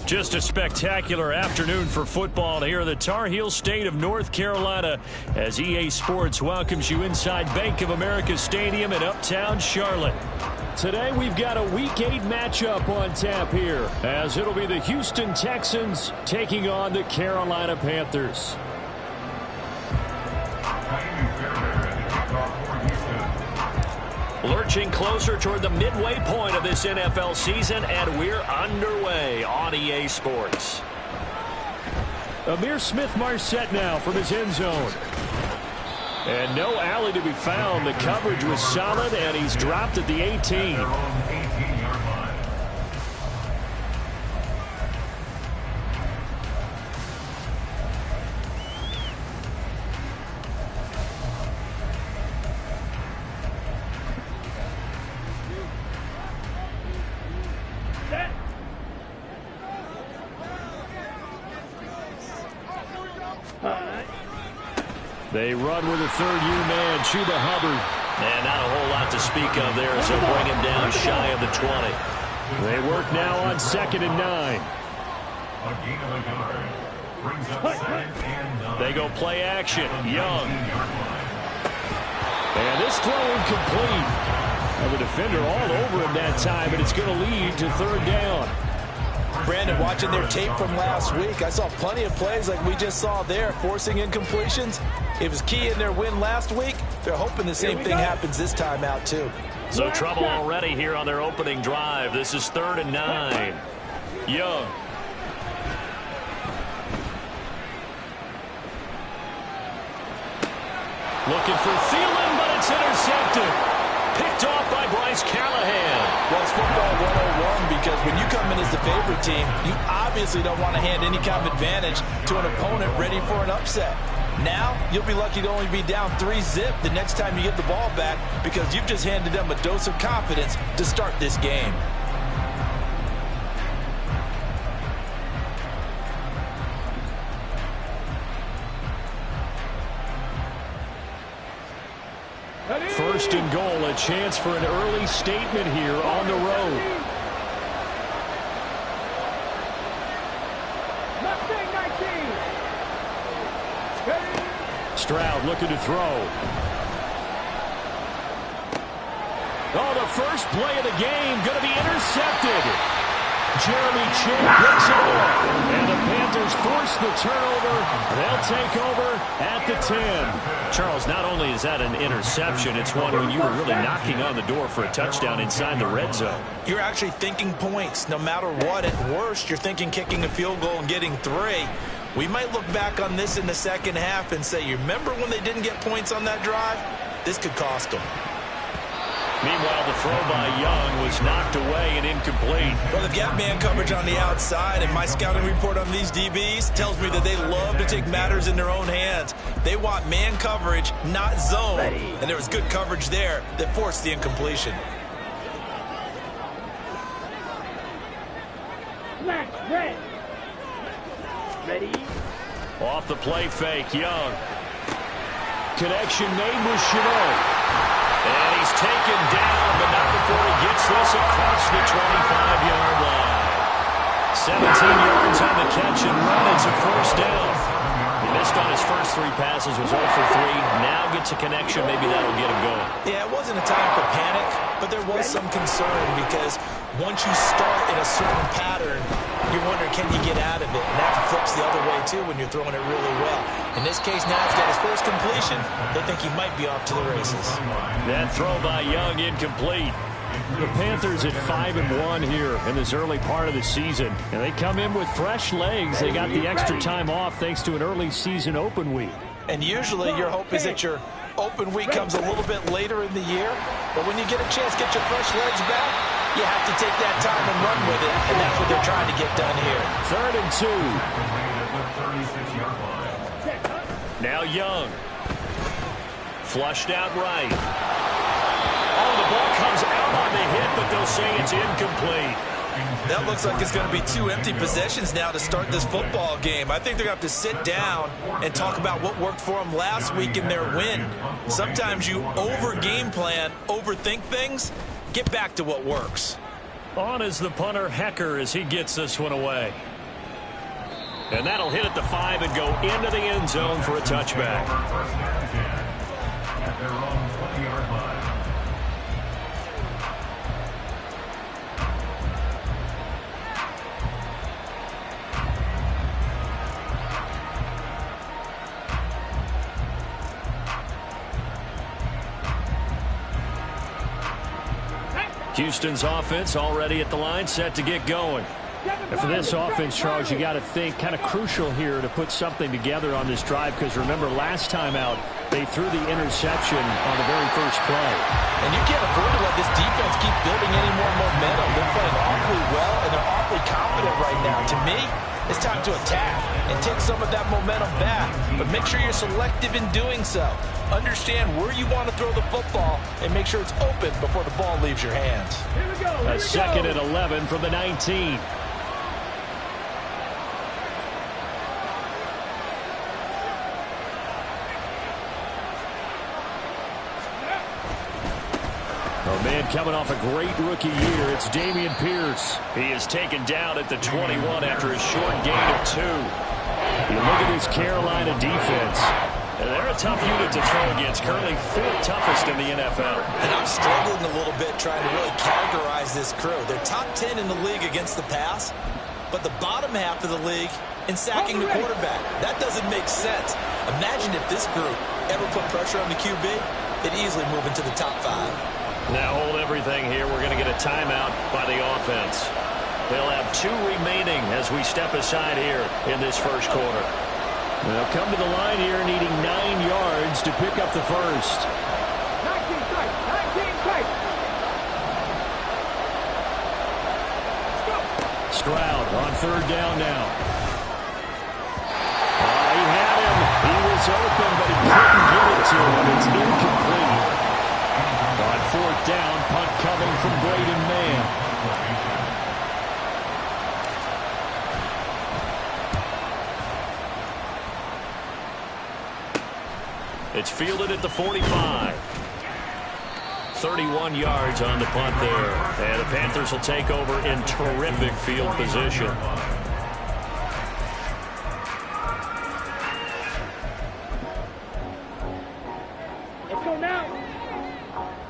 Just a spectacular afternoon for football here in the Tar Heel state of North Carolina as EA Sports welcomes you inside Bank of America Stadium in uptown Charlotte. Today we've got a Week 8 matchup on tap here as it'll be the Houston Texans taking on the Carolina Panthers. Lurching closer toward the midway point of this NFL season, and we're underway on EA Sports. Amir Smith-Marset now from his end zone. And no alley to be found. The coverage was solid, and he's dropped at the 18. They run with a third-year man, Chuba Hubbard. And not a whole lot to speak of there as they'll bring him down shy of the 20. They work now on 2nd and 9. They go play action. Young. And this throw incomplete. And the defender all over him that time, and it's going to lead to 3rd down. Brandon, watching their tape from last week, I saw plenty of plays like we just saw there, forcing incompletions. It was key in their win last week. They're hoping the same thing happens this time out, too. So trouble already here on their opening drive. This is 3rd and 9. Young. Looking for Thielen, but it's intercepted. Picked off by Bryce Callahan. Well, it's football 101 because when you come in as the favorite team, you obviously don't want to hand any kind of advantage to an opponent ready for an upset. Now, you'll be lucky to only be down 3-zip the next time you get the ball back because you've just handed them a dose of confidence to start this game. First and goal, a chance for an early statement here on the road. Stroud looking to throw. Oh, the first play of the game going to be intercepted. Jeremy Chin picks it off. And the Panthers force the turnover. They'll take over at the 10. Charles, not only is that an interception, it's one when you were really knocking on the door for a touchdown inside the red zone. You're actually thinking points no matter what. At worst, you're thinking kicking a field goal and getting 3. We might look back on this in the second half and say, you remember when they didn't get points on that drive? This could cost them. Meanwhile, the throw by Young was knocked away and incomplete. Well, they've got man coverage on the outside, and my scouting report on these DBs tells me that they love to take matters in their own hands. They want man coverage, not zone. And there was good coverage there that forced the incompletion. Ready? Off the play fake, Young. Connection made with Chenot. And he's taken down, but not before he gets this across the 25-yard line. 17 yards on the catch and run. It's a first down. He missed on his first 3 passes, was 0 for 3. Now gets a connection. Maybe that'll get him going. Yeah, it wasn't a time for panic, but there was some concern because once you start in a certain pattern, you're wondering, can you get out of it? And that flips the other way, too, when you're throwing it really well. In this case, now he's got his first completion. They think he might be off to the races. That throw by Young incomplete. The Panthers at 5-1 here in this early part of the season. And they come in with fresh legs. They got the extra time off thanks to an early season open week. And usually your hope is that your open week comes a little bit later in the year. But when you get a chance to get your fresh legs back, you have to take that time and run with it. And that's what they're trying to get done here. 3rd and 2. Now Young. Flushed out right. Oh, the ball comes out on the hit, but they'll say it's incomplete. That looks like it's going to be 2 empty possessions now to start this football game. I think they're going to have to sit down and talk about what worked for them last week in their win. Sometimes you over-game plan, overthink things. Get back to what works. On is the punter, Hecker, as he gets this one away. And that'll hit at the 5 and go into the end zone for a touchback. At their own 20-yard line. Houston's offense already at the line, set to get going. And for this offense, Charles, you got to think kind of crucial here to put something together on this drive, because remember last time out they threw the interception on the very first play. And you can't afford to let this defense keep building any more momentum. They're playing awfully well, and they're awfully confident right now. To me, it's time to attack and take some of that momentum back, but make sure you're selective in doing so. Understand where you want to throw the football and make sure it's open before the ball leaves your hands. Here we go. A second and 11 from the 19. Oh, man, coming off a great rookie year, it's Dameon Pierce. He is taken down at the 21 after a short gain of 2. You look at this Carolina defense. They're a tough unit to throw against, currently 4th toughest in the NFL. And I'm struggling a little bit trying to really categorize this crew. They're top 10 in the league against the pass, but the bottom half of the league in sacking the quarterback. That doesn't make sense. Imagine if this group ever put pressure on the QB, they'd easily move into the top 5. Now hold everything here. We're going to get a timeout by the offense. They'll have 2 remaining as we step aside here in this first quarter. They'll come to the line here needing 9 yards to pick up the first. 19 strike. Stroud on 3rd down now. He had him. He was open, but he couldn't get it to him. It's incomplete. On 4th down, punt coming from Braden Mann. It's fielded at the 45. 31 yards on the punt there. And the Panthers will take over in terrific field position. Let's go now.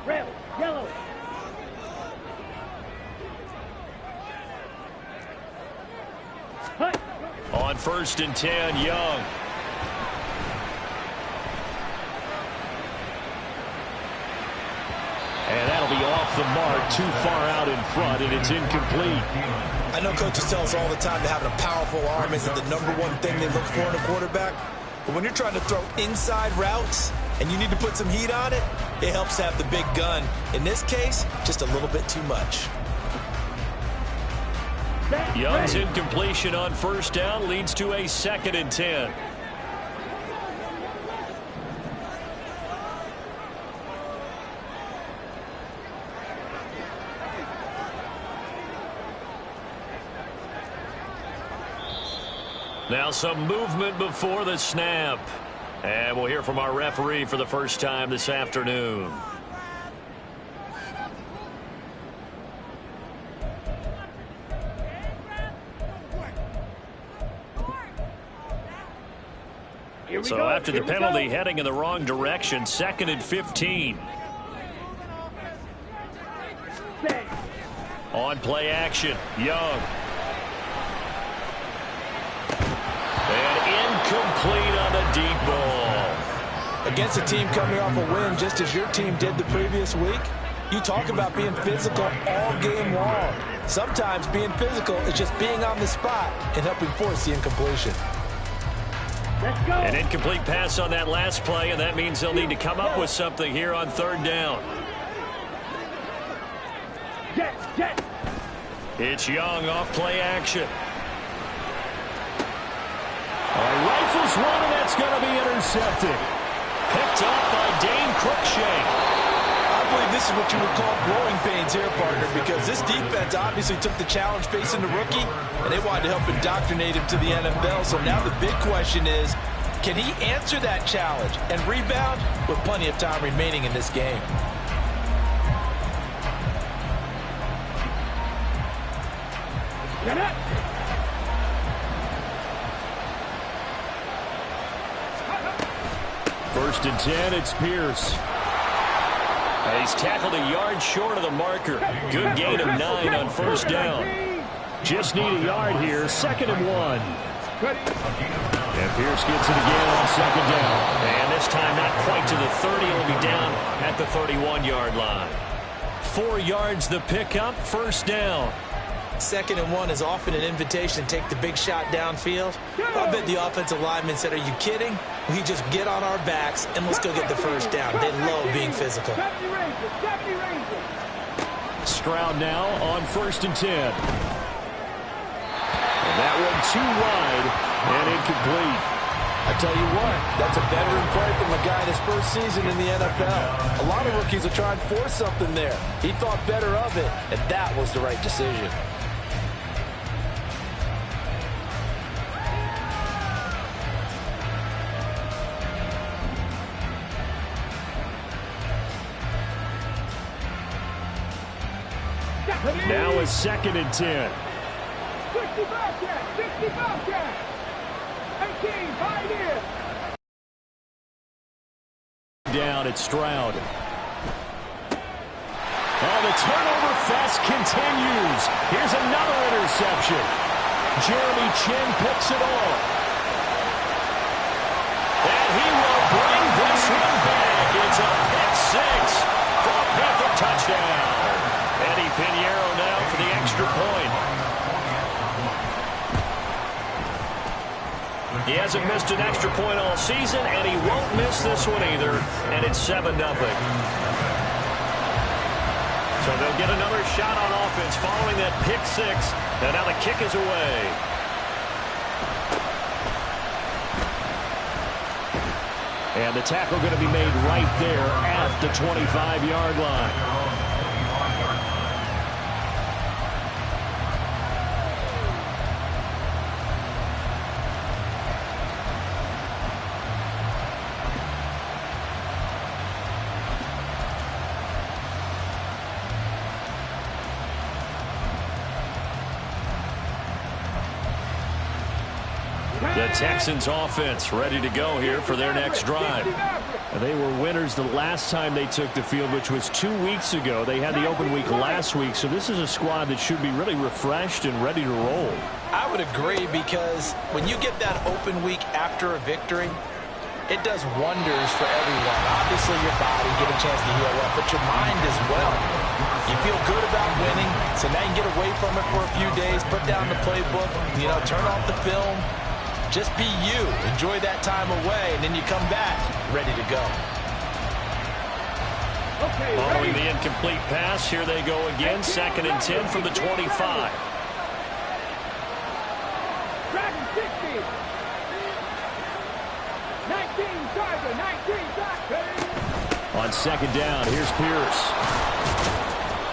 Red, yellow. Hut. On 1st and 10, Young. And that'll be off the mark, too far out in front, and it's incomplete. I know coaches tell us all the time that having a powerful arm isn't the #1 thing they look for in a quarterback. But when you're trying to throw inside routes and you need to put some heat on it, it helps to have the big gun. In this case, just a little bit too much. Young's incompletion on 1st down leads to a 2nd and 10. Now some movement before the snap. And we'll hear from our referee for the first time this afternoon. So after the penalty, heading in the wrong direction, 2nd and 15. On play action, Young. And incomplete on the deep ball. Against a team coming off a win just as your team did the previous week, you talk about being physical all game long. Sometimes being physical is just being on the spot and helping force the incompletion. Let's go. An incomplete pass on that last play, and that means they'll need to come up with something here on 3rd down. Jet. It's Young off play action. Rifles one, and that's going to be intercepted. Picked up by Dane Cruikshank. I believe this is what you would call growing pains here, partner, because this defense obviously took the challenge facing the rookie, and they wanted to help indoctrinate him to the NFL. So now the big question is, can he answer that challenge and rebound with plenty of time remaining in this game? First and 10, it's Pierce. And he's tackled a yard short of the marker. Good gain of 9 on first down. Just need a yard here. Second and 1. And Pierce gets it again on second down. And this time not quite to the 30. It'll be down at the 31-yard line. 4 yards the pickup. First down. Second and 1 is often an invitation to take the big shot downfield. I bet the offensive lineman said, are you kidding? We just get on our backs and let's go get the first down. They love being physical. Stroud now on first and 10. And that one too wide and incomplete. I tell you what, that's a veteran play from a guy in his first season in the NFL. A lot of rookies are trying to force something there. He thought better of it, and that was the right decision. Now it's second and 10. 18, 5 years. Down at Stroud. Oh, the turnover fest continues. Here's another interception. Jeremy Chin picks it off. And he will bring this one back. It's a pick 6 for a Panther touchdown. Eddie Pinheiro now for the extra point. He hasn't missed an extra point all season, and he won't miss this one either, and it's 7-0. So they'll get another shot on offense following that pick 6, and now the kick is away. And the tackle going to be made right there at the 25-yard line. The Texans offense ready to go here for their next drive. They were winners the last time they took the field, which was 2 weeks ago. They had the open week last week, so this is a squad that should be really refreshed and ready to roll. I would agree, because when you get that open week after a victory, it does wonders for everyone. Obviously, your body get a chance to heal up, but your mind as well. You feel good about winning, so now you can get away from it for a few days, put down the playbook, turn off the film. Just be you. Enjoy that time away, and then you come back ready to go. Following the incomplete pass, here they go again. Second and 10 from the 25. Dragon 60. 19, Tiger, 19, Tiger. On second down, here's Pierce.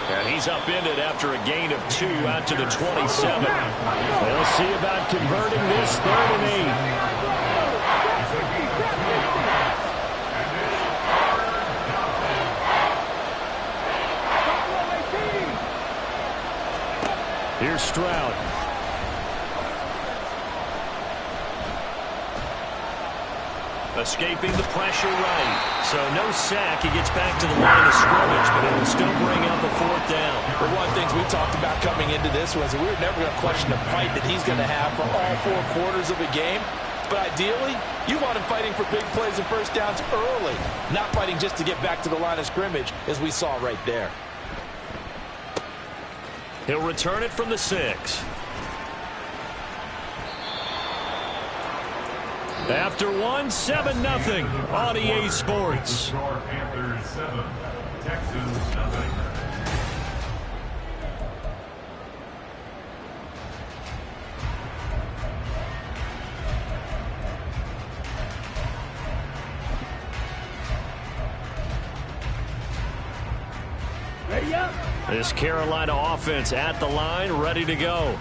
And he's upended after a gain of 2 out to the 27. We'll see about converting this 3rd and 8. Here's Stroud. Escaping the pressure right. So no sack. He gets back to the line of scrimmage, but it will still bring up a 4th down. But one of the things we talked about coming into this was that we were never going to question the fight that he's going to have for all 4 quarters of a game. But ideally, you want him fighting for big plays and first downs early, not fighting just to get back to the line of scrimmage, as we saw right there. He'll return it from the 6. After 7-0 on EA Sports. Panthers 7, Texans nothing. This Carolina offense at the line, ready to go.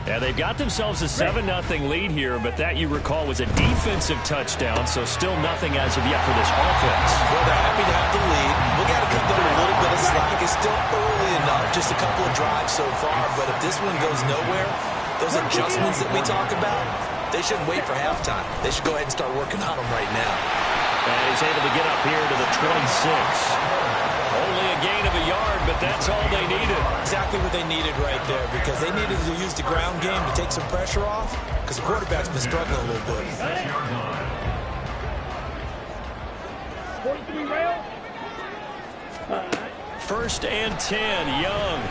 Yeah, they've got themselves a 7-0 lead here, but that, you recall, was a defensive touchdown, so still nothing as of yet for this offense. Well, they're happy to have the lead. We got to cut them a little bit of slack. It's still early enough, just a couple of drives so far, but if this one goes nowhere, those adjustments that we talk about, they shouldn't wait for halftime. They should go ahead and start working on them right now. And he's able to get up here to the 26. Only a gain of a yard, but that's all they needed. Exactly what they needed right there, because they needed to use the ground game to take some pressure off, because the quarterback's been struggling a little bit. 43 rail. 1st and 10, Young.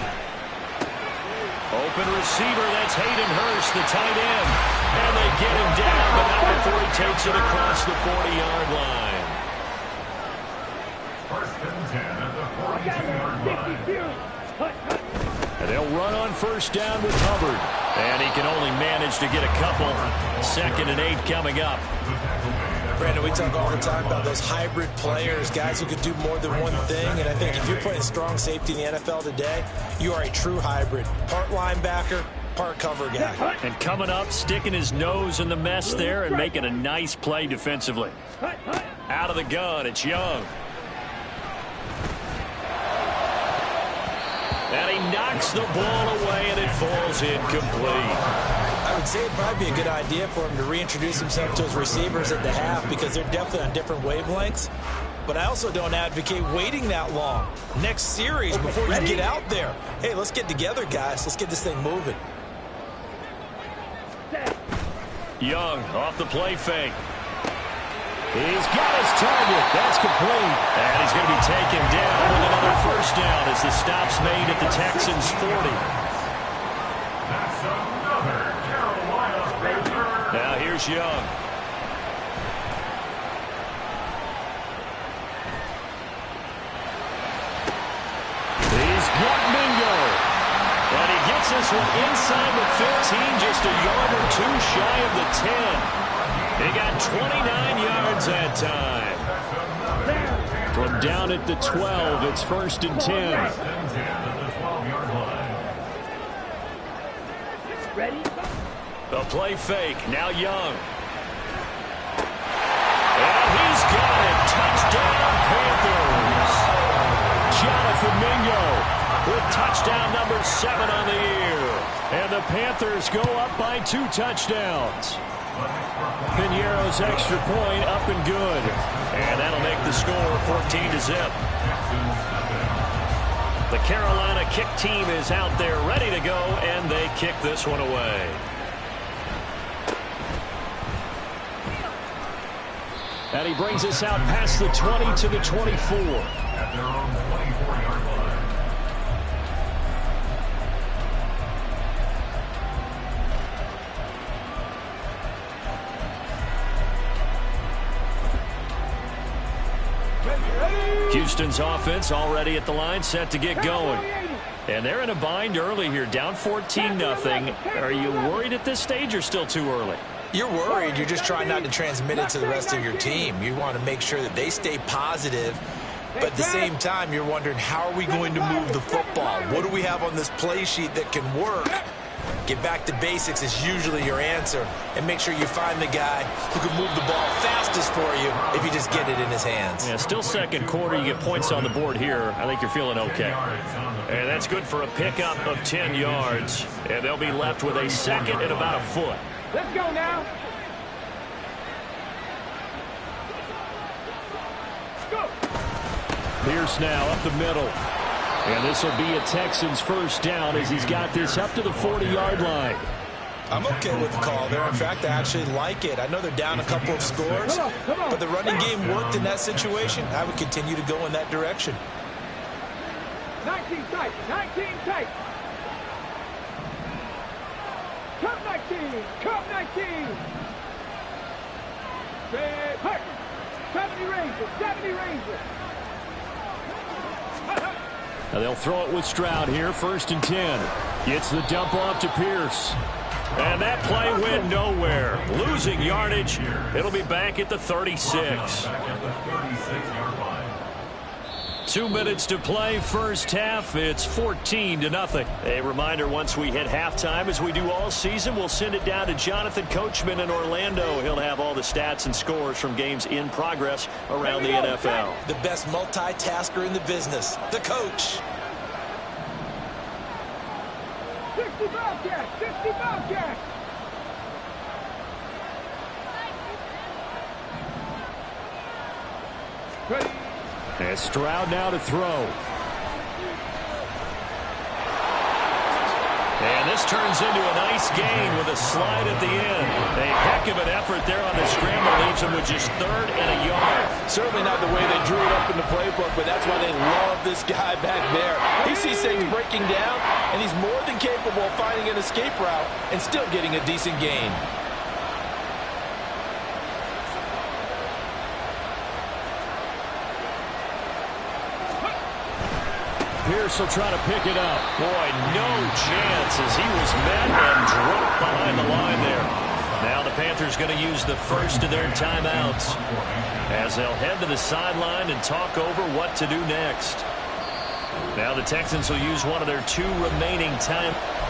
Open receiver, that's Hayden Hurst, the tight end. And they get him down, but not before he takes it across the 40-yard line. 1st and 10 at the 42-yard line. And they'll run on 1st down with Hubbard. And he can only manage to get a couple. 2nd and 8 coming up. Brandon, we talk all the time about those hybrid players, guys who could do more than one thing. And I think if you're playing strong safety in the NFL today, you are a true hybrid. Part linebacker, part cover guy. And coming up, sticking his nose in the mess there and making a nice play defensively. Out of the gun, it's Young. And he knocks the ball away, and it falls incomplete. I would say it'd probably be a good idea for him to reintroduce himself to his receivers at the half, because they're definitely on different wavelengths. But I also don't advocate waiting that long. Next series before you get out there. Hey, let's get together, guys. Let's get this thing moving. Young off the play fake. He's got his target. That's complete. And he's going to be taken down with another 1st down as the stop's made at the Texans' 40. That's another Carolina Panthers. Now here's Young. He's got Mingo. And he gets this one inside the 15, just a yard or two shy of the 10. He got 29 yards that time. From down at the 12, it's 1st and 10. 1st and 10 at the 12-yard line. Ready? The play fake, now Young. And he's got it. Touchdown, Panthers. Jonathan Mingo with touchdown number 7 on the year. And the Panthers go up by 2 touchdowns. Piñeiro's extra point up and good. And that'll make the score 14-0. The Carolina kick team is out there ready to go, and they kick this one away. And he brings us out past the 20 to the 24. At their own 24-yard line. Houston's offense already at the line, set to get going. And they're in a bind early here, down 14-0. Are you worried at this stage or still too early? You're worried. You're just trying not to transmit it to the rest of your team. You want to make sure that they stay positive. But at the same time, you're wondering, how are we going to move the football? What do we have on this play sheet that can work? Get back to basics is usually your answer. And make sure you find the guy who can move the ball fastest for you if you just get it in his hands. Yeah, still 2nd quarter. You get points on the board here. I think you're feeling okay. And that's good for a pickup of 10 yards. And they'll be left with a 2nd and about a foot. Let's go now. Go. Pierce now up the middle. And this will be a Texans 1st down as he's got this up to the 40-yard line. I'm okay with the call there. In fact, I actually like it. I know they're down a couple of scores, but the running game worked in that situation. I would continue to go in that direction. 19 tight. 19 tight. Cup 19. Cup 19. Red Hurt. 70 Rangers. 70 Rangers. Now they'll throw it with Stroud here, 1st and 10. Gets the dump off to Pierce. And that play went nowhere. Losing yardage. It'll be back at the 36. 2 minutes to play, 1st half. It's 14-0. A reminder, once we hit halftime, as we do all season, we'll send it down to Jonathan Coachman in Orlando. He'll have all the stats and scores from games in progress around the NFL. The best multitasker in the business, the coach. 60 Bobcats. 60 Bobcats. And Stroud now to throw. And this turns into a nice gain with a slide at the end. A heck of an effort there on the scramble leaves him with just 3rd and a yard. Certainly not the way they drew it up in the playbook, but that's why they love this guy back there. He sees things breaking down, and he's more than capable of finding an escape route and still getting a decent gain. Pierce will try to pick it up. Boy, no chance as he was met and dropped behind the line there. Now the Panthers going to use the first of their timeouts as they'll head to the sideline and talk over what to do next. Now the Texans will use one of their 2 remaining timeouts.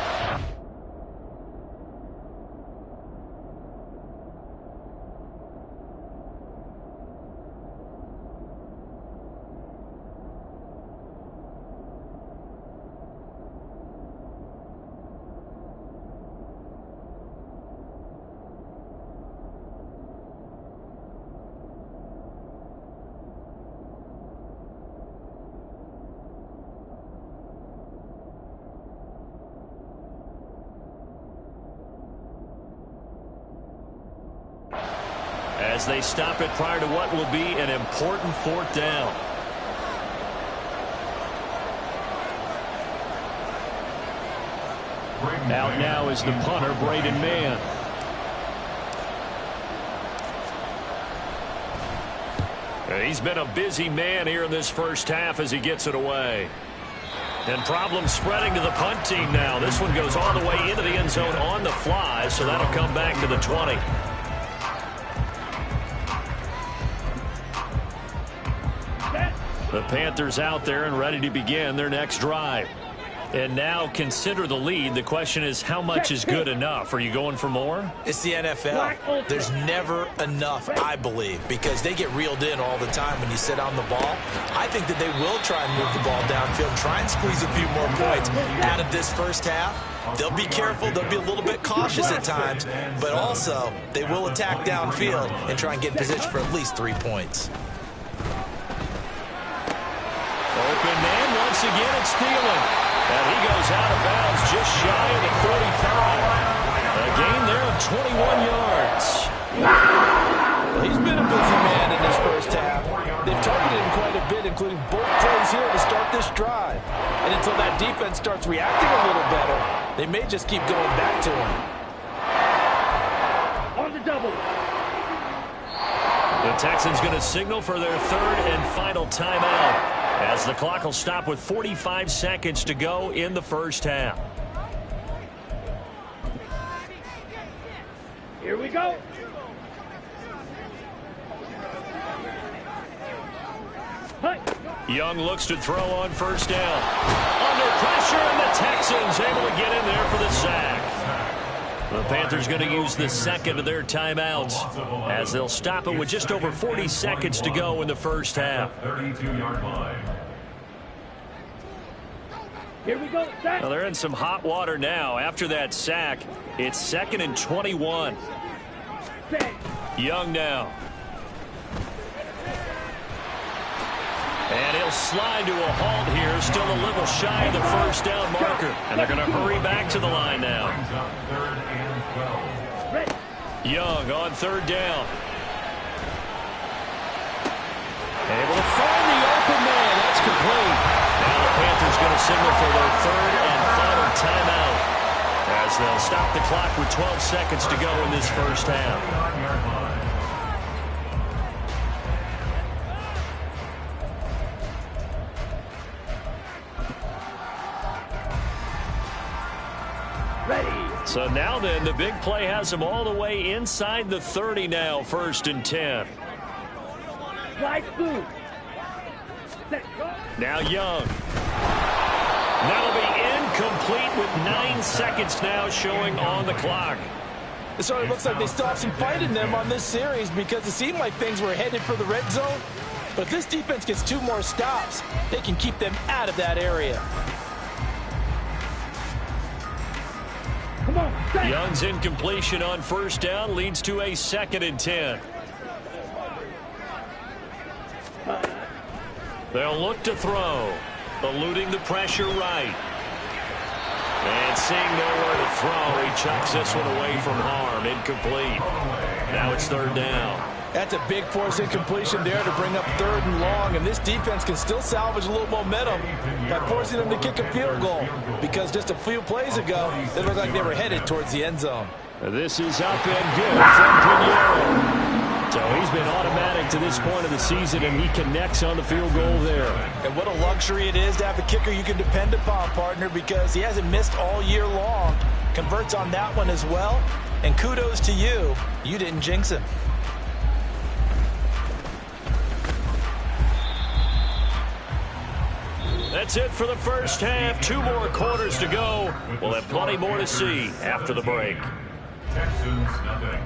As they stop it prior to what will be an important 4th down. Out now is the punter, Braden Mann. He's been a busy man here in this first half as he gets it away. And problems spreading to the punt team now. This one goes all the way into the end zone on the fly, so that'll come back to the 20. The Panthers out there and ready to begin their next drive. And now consider the lead. The question is, how much is good enough? Are you going for more? It's the NFL. There's never enough, I believe, because they get reeled in all the time when you sit on the ball. I think that they will try and move the ball downfield, try and squeeze a few more points out of this first half. They'll be careful. They'll be a little bit cautious at times, but also they will attack downfield and try and get in position for at least 3 points. Open man once again, it's Thielen. And he goes out of bounds just shy of the 45. A gain there of 21 yards. He's been a busy man in this first half. They've targeted him quite a bit, including both plays here to start this drive. And until that defense starts reacting a little better, they may just keep going back to him. On the double. The Texans going to signal for their 3rd and final timeout, as the clock will stop with 45 seconds to go in the first half. Here we go. Young looks to throw on first down. Under pressure, and the Texans able to get in there for the sack. The Panthers going to use the second of their timeouts as they'll stop it with just over 40 seconds to go in the first half. 32-yard line. Here we go. Sack. Well, they're in some hot water now. After that sack, it's 2nd and 21. Sack. Young now. And he'll slide to a halt here, still a little shy of the first down marker. And they're going to hurry back to the line now. Young on 3rd down. Able to find the open man. That's complete. Now the Panthers going to signal for their 3rd and final timeout, as they'll stop the clock with 12 seconds to go in this first half. So now then, the big play has them all the way inside the 30 now, 1st and 10. Slide through. Now Young. That'll be incomplete with 9 seconds now showing on the clock. It sort of looks like they still have some fight in them on this series, because it seemed like things were headed for the red zone. But if this defense gets 2 more stops, they can keep them out of that area. Come on. Young's incompletion on first down leads to a 2nd and 10. They'll look to throw. Eluding the pressure right. And seeing nowhere to throw, he chucks this one away from harm. Incomplete. Now it's third down. That's a big force incompletion there to bring up 3rd and long, and this defense can still salvage a little momentum by forcing them to kick a field goal, because just a few plays ago, they looked like they were headed towards the end zone. This is up and good from Pinheiro. So he's been automatic to this point of the season, and he connects on the field goal there. And what a luxury it is to have a kicker you can depend upon, partner, because he hasn't missed all year long. Converts on that one as well, and kudos to you. You didn't jinx him. That's it for the first half. 2 more quarters to go. We'll have plenty more to see after the break. Texans, nothing.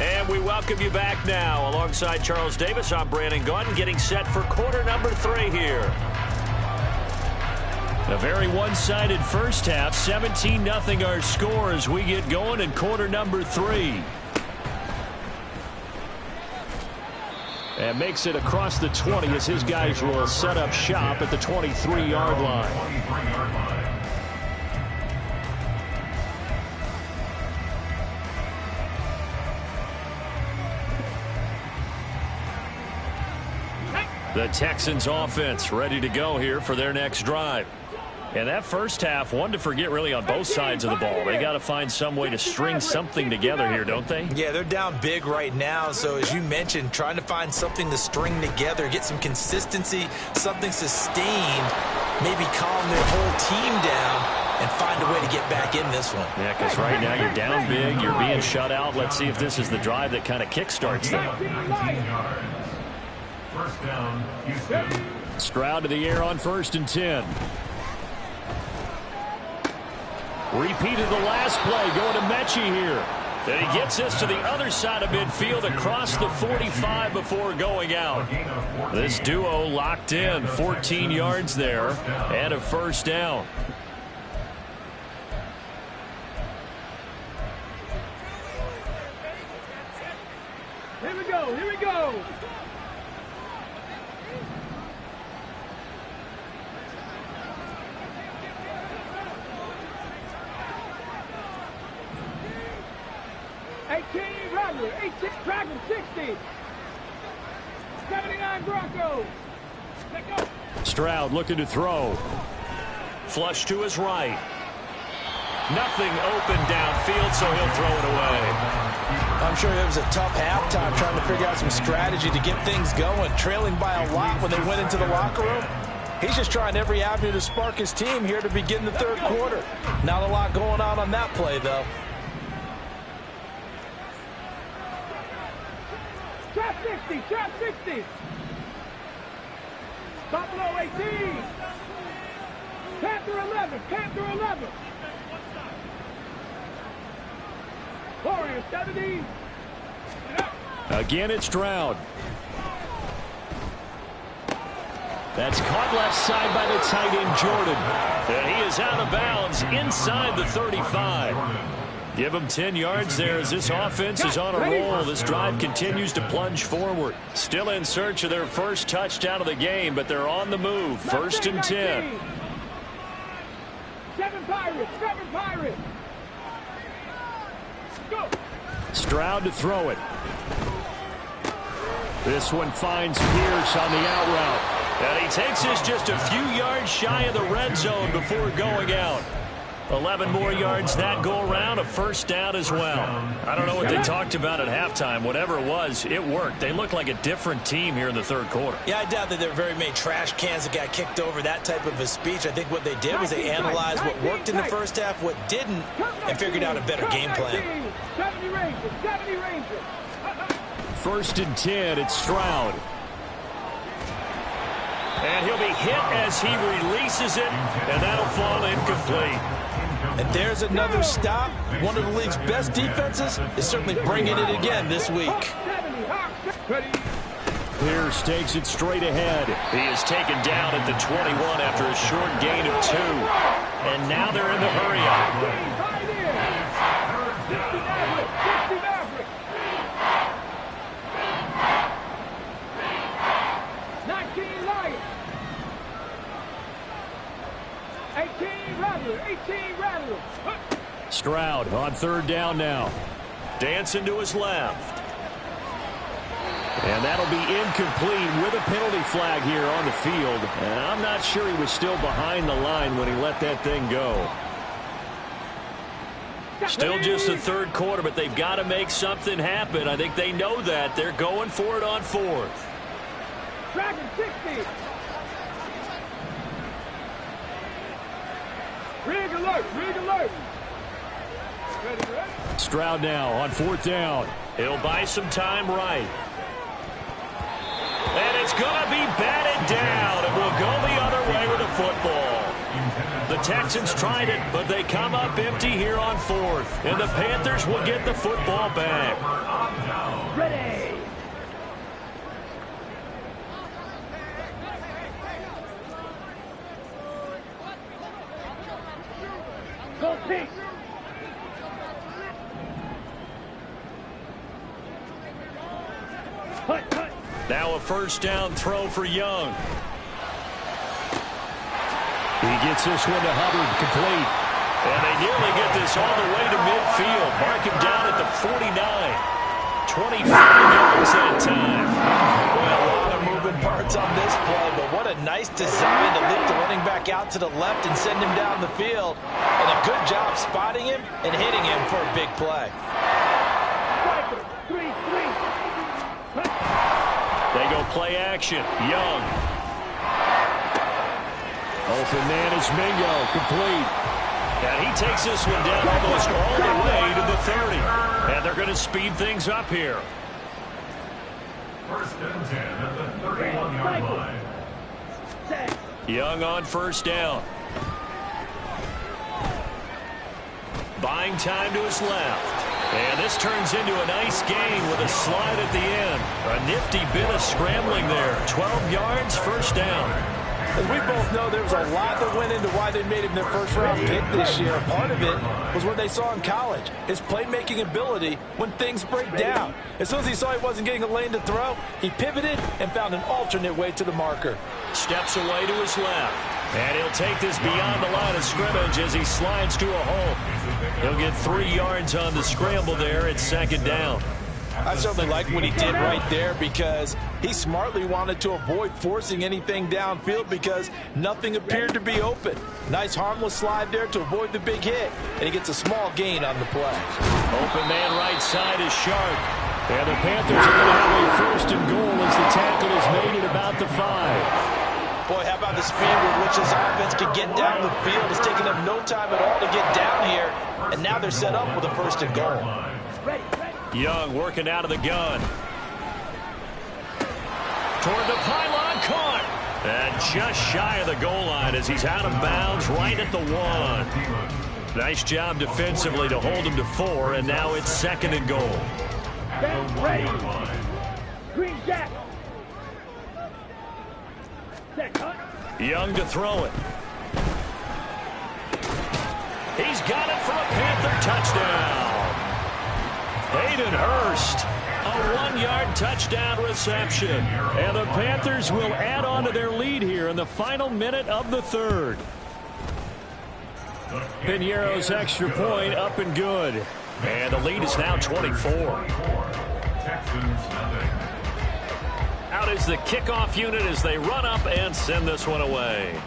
And we welcome you back now. Alongside Charles Davis, I'm Brandon Gunn, getting set for quarter number 3 here. A very one-sided first half. 17-0 our score as we get going in quarter number 3. And makes it across the 20 as his guys will set up shop at the 23-yard line. The Texans offense ready to go here for their next drive. And that first half, one to forget really on both sides of the ball. They got to find some way to string something together here, don't they? Yeah, they're down big right now. So as you mentioned, trying to find something to string together, get some consistency, something sustained, maybe calm their whole team down and find a way to get back in this one. Yeah, because right now you're down big, you're being shut out. Let's see if this is the drive that kind of kickstarts them. First down, Houston. Stroud to the air on 1st and 10. Repeated the last play, going to Mechie here. Then he gets this to the other side of midfield across the 45 before going out. This duo locked in, 14 yards there, and a first down. Here we go, here we go. Robbery, 18 Dragon, 60. 79 Broncos. Let go. Stroud looking to throw. Flush to his right. Nothing open downfield, so he'll throw it away. I'm sure it was a tough halftime trying to figure out some strategy to get things going. Trailing by a lot when they went into the locker room. He's just trying every avenue to spark his team here to begin the 3rd quarter. Not a lot going on that play, though. Trap 60, trap 60. Buffalo 18. Panther 11, Panther 11. Warriors 70. Again, it's Stroud. That's caught left side by the tight end, Jordan. And he is out of bounds inside the 35. Give him 10 yards there as this offense is on a roll. This drive continues to plunge forward. Still in search of their first touchdown of the game, but they're on the move. 1st and 10. 7 Pirates, 7 Pirates. Go. Stroud to throw it. This one finds Pierce on the out route. And he takes this just a few yards shy of the red zone before going out. 11 more yards that go around, a first down as well. I don't know what they talked about at halftime. Whatever it was, it worked. They look like a different team here in the 3rd quarter. Yeah, I doubt that there were very many trash cans that got kicked over, that type of a speech. I think what they did was they analyzed what worked in the first half, what didn't, and figured out a better game plan. 70 Rangers, 70 Rangers. 1st and 10, it's Stroud. And he'll be hit as he releases it, and that'll fall incomplete. And there's another stop. One of the league's best defenses is certainly bringing it again this week. Pierce takes it straight ahead. He is taken down at the 21 after a short gain of 2. And now they're in the hurry-up. 18 Rattler, 18 Rattler. Stroud on third down now. Dancing to his left. And that'll be incomplete with a penalty flag here on the field. And I'm not sure he was still behind the line when he let that thing go. Still just the third quarter, but they've got to make something happen. I think they know that. They're going for it on fourth. Dragon 60. Rig alert, rig alert. Ready, ready. Stroud now on fourth down. He'll buy some time right. And it's going to be batted down. It will go the other way with the football. The Texans tried it, but they come up empty here on fourth. And the Panthers will get the football back. Ready. Go pink. Hut, hut. Now a first down throw for Young. He gets this one to Hubbard, complete. And they nearly get this all the way to midfield. Mark him down at the 49. 25 yards that time. Well, a lot of moving parts on this play, but what a nice design to lift the running back out to the left and send him down the field. And a good job spotting him and hitting him for a big play. Striker, 3-3. They go play action. Young. Open man is Mingo, complete. And he takes this one down almost all the way to the 30. And they're going to speed things up here. First and 10 at the 31-yard line. Young on first down. Buying time to his left. And this turns into a nice gain with a slide at the end. A nifty bit of scrambling there. 12 yards, first down. As we both know, there was a lot that went into why they made him their first-round pick this year. Part of it was what they saw in college, his playmaking ability when things break down. As soon as he saw he wasn't getting a lane to throw, he pivoted and found an alternate way to the marker. Steps away to his left. And he'll take this beyond the line of scrimmage as he slides to a hole. He'll get 3 yards on the scramble there at second down. I certainly like what he did right there because he smartly wanted to avoid forcing anything downfield because nothing appeared to be open. Nice harmless slide there to avoid the big hit, and he gets a small gain on the play. Open man right side is Sharp. And the Panthers are going to have a first and goal as the tackle is made at about the 5. Boy, how about the speed with which this offense can get down the field? It's taken them no time at all to get down here, and now they're set up with a first and goal. Ready, ready. Young working out of the gun. Toward the pylon, caught. And just shy of the goal line as he's out of bounds right at the 1. Nice job defensively to hold him to 4, and now it's second and goal. Bang, ready. Green Jack. Set, hut. Young to throw it. He's got it for a Panther touchdown. Hayden Hurst, a 1-yard touchdown reception. And the Panthers will add on to their lead here in the final minute of the third. Piñeiro's extra point up and good. And the lead is now 24. Texans, nothing. Out is the kickoff unit as they run up and send this one away.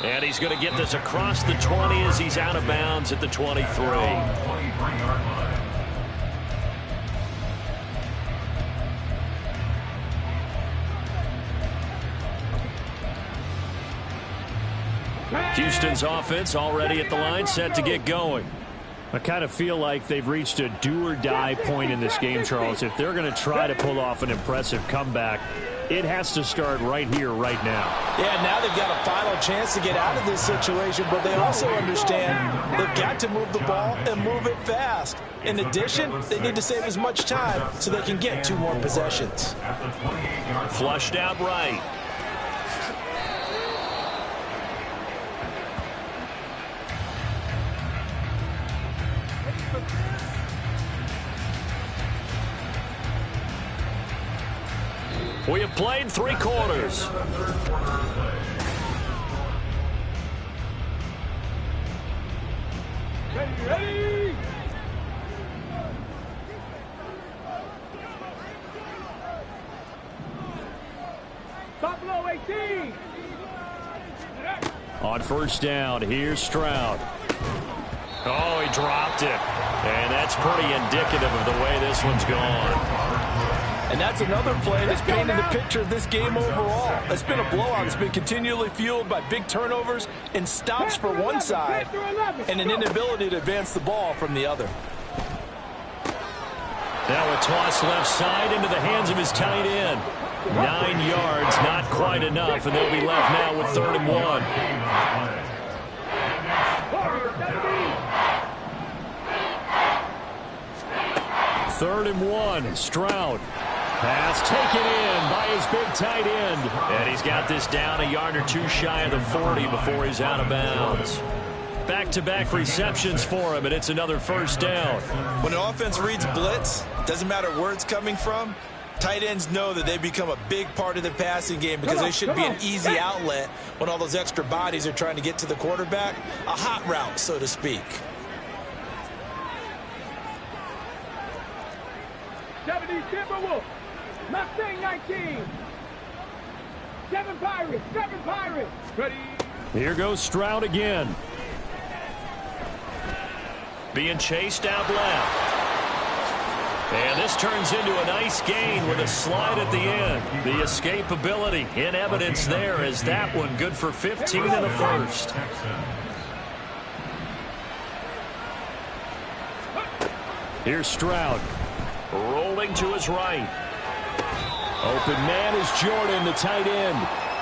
And he's going to get this across the 20 as he's out of bounds at the 23. 23-yard line. Houston's offense already at the line, set to get going. I kind of feel like they've reached a do-or-die point in this game, Charles. If they're going to try to pull off an impressive comeback, it has to start right here, right now. Yeah, now they've got a final chance to get out of this situation, but they also understand they've got to move the ball and move it fast. In addition, they need to save as much time so they can get 2 more possessions. At the 28-yard line. Flushed out right. We have played 3 quarters. Ready? Buffalo 18. On first down, here's Stroud. Oh, he dropped it. And that's pretty indicative of the way this one's gone. And that's another play that's painted the picture of this game overall. It's been a blowout. It's been continually fueled by big turnovers and stops for one side and an inability to advance the ball from the other. Now a toss left side into the hands of his tight end. 9 yards, not quite enough, and they'll be left now with 3rd and 1. Third and 1, Stroud. Pass taken in by his big tight end. And he's got this down a yard or 2 shy of the 40 before he's out of bounds. Back-to-back receptions for him, and it's another first down. When an offense reads blitz, doesn't matter where it's coming from, tight ends know that they become a big part of the passing game because they should be an easy outlet when all those extra bodies are trying to get to the quarterback. A hot route, so to speak. 70 Timberwolves. Mustang 19. 7 Pirates. 7 Pirates. Ready? Here goes Stroud again. Being chased out left. And this turns into a nice gain with a slide at the end. The escapability in evidence there as that one good for 15 in the first. Here's Stroud. Rolling to his right. Open man is Jordan, the tight end.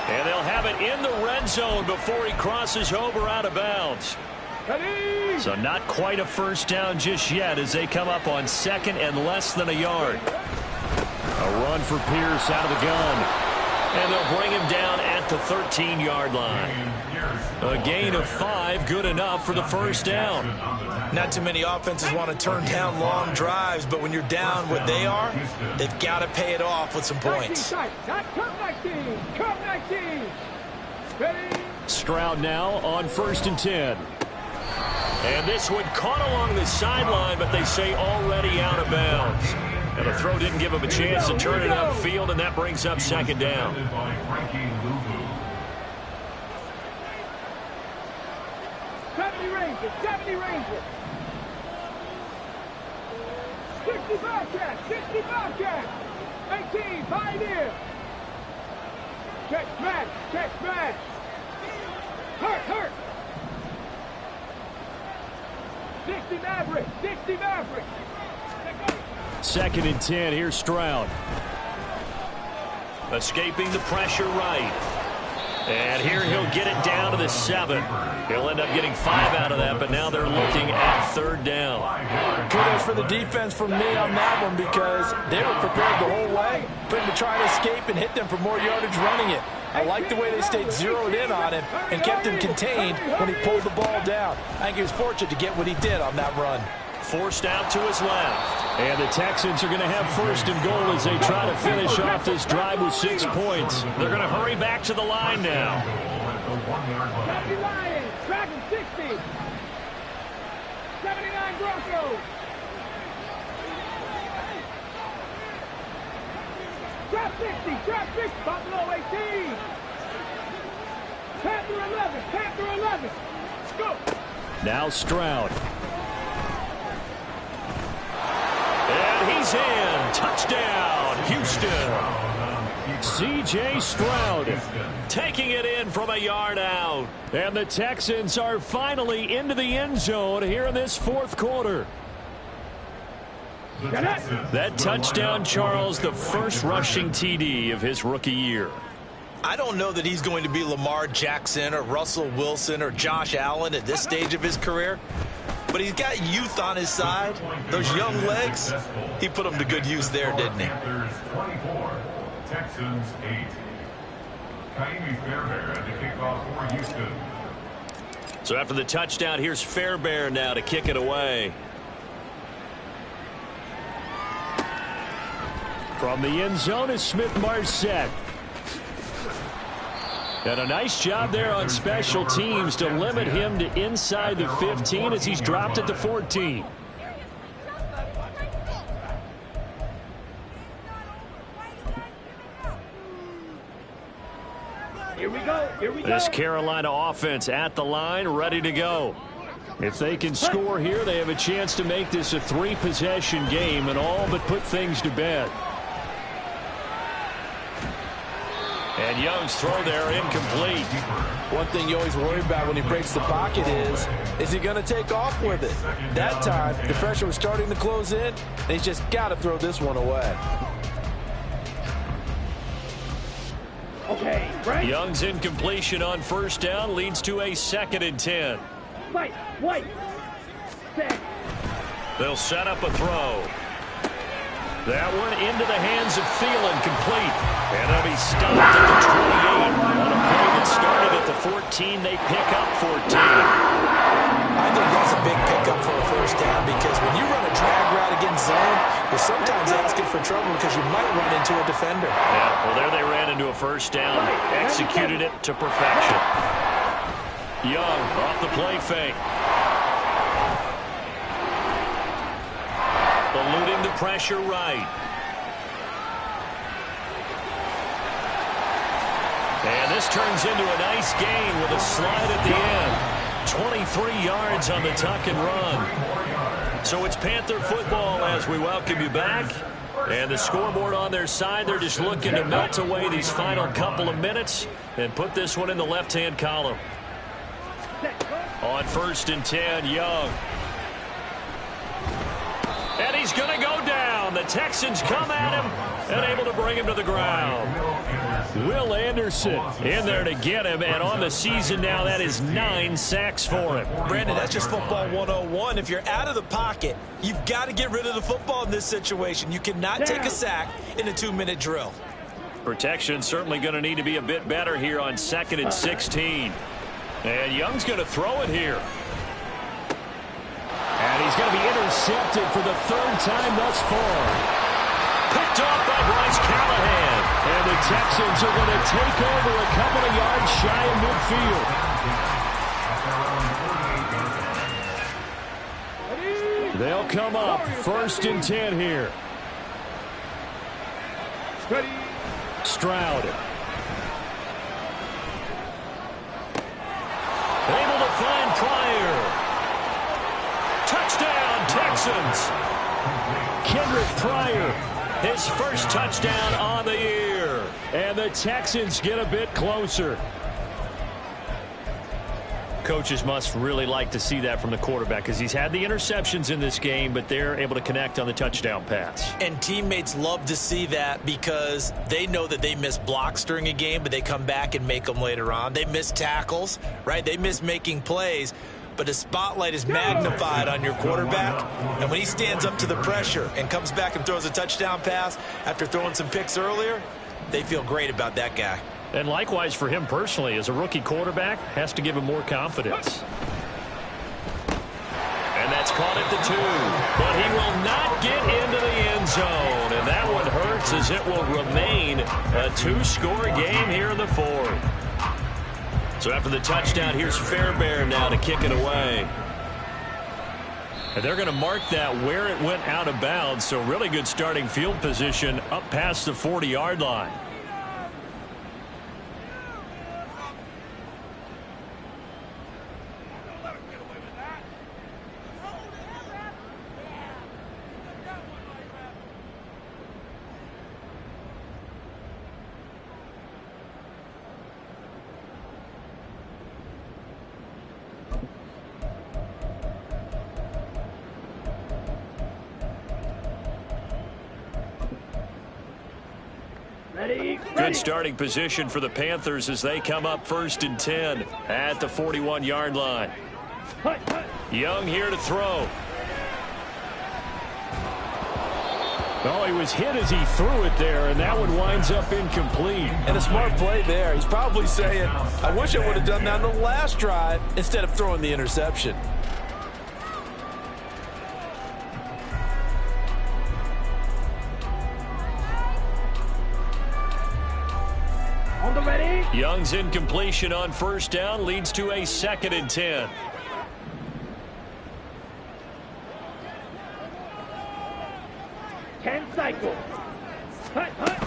And they'll have it in the red zone before he crosses over out of bounds. So not quite a first down just yet as they come up on 2nd and less than a yard. A run for Pierce out of the gun. And they'll bring him down at the 13-yard line. A gain of 5, good enough for the first down. Not too many offenses want to turn down long drives, but when you're down what they are, they've got to pay it off with some points. Stroud now on 1st and 10. And this one caught along the sideline, but they say already out of bounds. And the throw didn't give him a chance to turn it upfield, and that brings up 2nd down. 70 Rangers. 70 Rangers. 60 Bobcats. 60 Bobcats. 18 Pioneer. Check smash. Check smash. Hurt. 60 Maverick. 60 Maverick. 2nd and 10. Here's Stroud. Escaping the pressure right. And here he'll get it down to the 7. He'll end up getting 5 out of that, but now they're looking at 3rd down. Kudos for the defense from me on that one because they were prepared the whole way for him to try to escape and hit them for more yardage running it. I like the way they stayed zeroed in on him and kept him contained when he pulled the ball down. I think he was fortunate to get what he did on that run. Forced out to his left. And the Texans are going to have 1st and goal as they try to finish off this drive with 6 points. They're going to hurry back to the line now. 70 Lions. Dragon 60. 79 Broncos. Trap 60. Trap 60. Buffalo 18. Panther 11. Panther 11. Let's go. Now Stroud. And he's in. Touchdown, Houston. C.J. Stroud taking it in from a yard out. And the Texans are finally into the end zone here in this 4th quarter. That touchdown, Charles, the first rushing TD of his rookie year. I don't know that he's going to be Lamar Jackson or Russell Wilson or Josh Allen at this stage of his career. But he's got youth on his side. Those young legs, he put them to good use there, didn't he? Panthers 24, Texans 8. Kaimi Fairbairn at the kickoff for Houston. So after the touchdown, here's Fairbairn now to kick it away. From the end zone is Smith-Marset. And a nice job there on special teams to limit him to inside the 15 as he's dropped it to 14. Here we go. Here we go. This Carolina offense at the line, ready to go. If they can score here, they have a chance to make this a 3-possession game and all but put things to bed. And Young's throw there incomplete. One thing you always worry about when he breaks the pocket is he going to take off with it? That time, the pressure was starting to close in, and he's just got to throw this one away. Okay, right. Young's incompletion on first down leads to a 2nd and 10. White. Set. They'll set up a throw. That one into the hands of Thielen, complete. And they'll be stopped at the 28. On a play that started at the 14, they pick up 14. I think that's a big pickup for a first down because when you run a drag route against zone, you're sometimes asking for trouble because you might run into a defender. Yeah, well, there they ran into a first down. Executed it to perfection. Young off the play fake. Eluding the pressure right. And this turns into a nice gain with a slide at the end. 23 yards on the tuck and run. So it's Panther football as we welcome you back. And the scoreboard on their side, they're just looking to melt away these final couple of minutes and put this one in the left-hand column. On 1st and 10, Young. And he's going to go down. The Texans come at him and able to bring him to the ground. Will Anderson in there to get him, and on the season now, that is 9 sacks for him. Brandon, that's just football 101. If you're out of the pocket, you've got to get rid of the football in this situation. You cannot take a sack in a 2-minute drill. Protection certainly going to need to be a bit better here on 2nd and 16. And Young's going to throw it here. And he's going to be intercepted for the 3rd time thus far. Picked off by Bryce Callahan. And the Texans are going to take over a couple of yards shy of midfield. They'll come up 1st and 10 here. Stroud. Able to find Pryor. Touchdown, Texans. Kendrick Pryor, his first touchdown on the year. And the Texans get a bit closer. Coaches must really like to see that from the quarterback because he's had the interceptions in this game, but they're able to connect on the touchdown pass. And teammates love to see that because they know that they miss blocks during a game, but they come back and make them later on. They miss tackles, right? They miss making plays. But the spotlight is magnified on your quarterback. And when he stands up to the pressure and comes back and throws a touchdown pass after throwing some picks earlier, they feel great about that guy. And likewise for him personally, as a rookie quarterback, has to give him more confidence. And that's caught at the 2. But he will not get into the end zone. And that one hurts as it will remain a 2-score game here in the 4th. So after the touchdown, here's Fairbairn now to kick it away. And they're going to mark that where it went out of bounds. So really good starting field position up past the 40-yard line. Good starting position for the Panthers as they come up 1st and 10 at the 41-yard line. Young here to throw. Oh, he was hit as he threw it there, and that one winds up incomplete. And a smart play there. He's probably saying, I wish I would have done that on the last drive instead of throwing the interception. On the ready. Young's incompletion on first down leads to a 2nd and 10. Cycle. Hut, hut.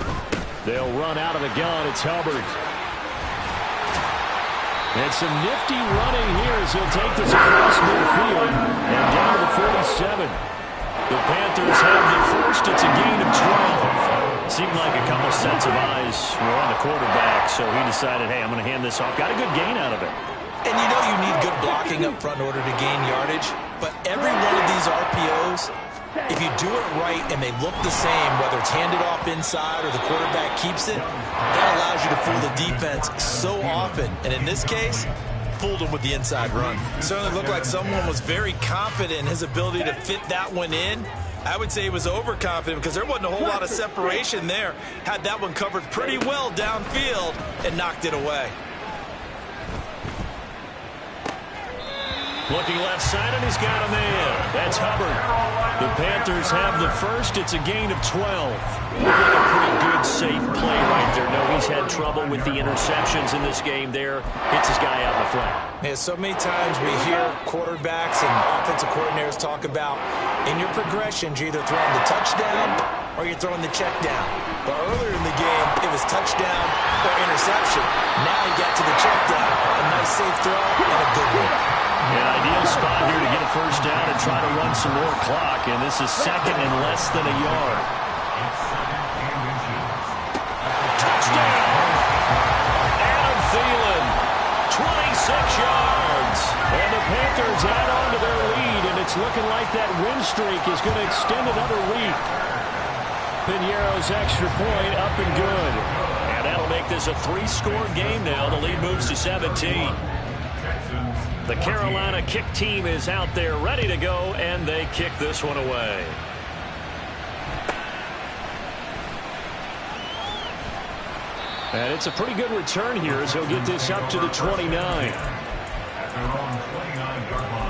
They'll run out of the gun. It's Hubbard. And some nifty running here as he'll take this across midfield and down to the 47. The Panthers have the first. It's a gain of 12. Seemed like a couple sets of eyes were on the quarterback, so he decided, hey, I'm going to hand this off. Got a good gain out of it. And you know you need good blocking up front in order to gain yardage, but every one of these RPOs, if you do it right and they look the same, whether it's handed off inside or the quarterback keeps it, that allows you to fool the defense so often. And in this case, fooled them with the inside run. Certainly looked like someone was very confident in his ability to fit that one in. I would say he was overconfident because there wasn't a whole lot of separation there. Had that one covered pretty well downfield and knocked it away. Looking left side, and he's got a man. That's Hubbard. The Panthers have the first. It's a gain of 12. Looked like a pretty good, safe play right there. No, he's had trouble with the interceptions in this game there. Hits his guy out in the flat. Yeah, so many times we hear quarterbacks and offensive coordinators talk about in your progressions, you're either throwing the touchdown or you're throwing the check down. But earlier in the game, it was touchdown or interception. Now he got to the check down. A nice safe throw and a good one. An ideal spot here to get a first down and try to run some more clock. And this is 2nd and less than a yard. Touchdown! Adam Thielen, 26 yards. And the Panthers add on to their lead, and it's looking like that win streak is going to extend another week. Piñeiro's extra point up and good. And that'll make this a 3-score game now. The lead moves to 17. The Carolina kick team is out there ready to go, and they kick this one away. And it's a pretty good return here as he'll get this up to the 29. At their own 29-yard line.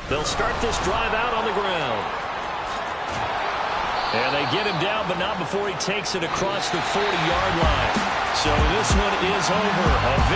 They'll start this drive out on the ground. And they get him down, but not before he takes it across the 40-yard line. So this one is over.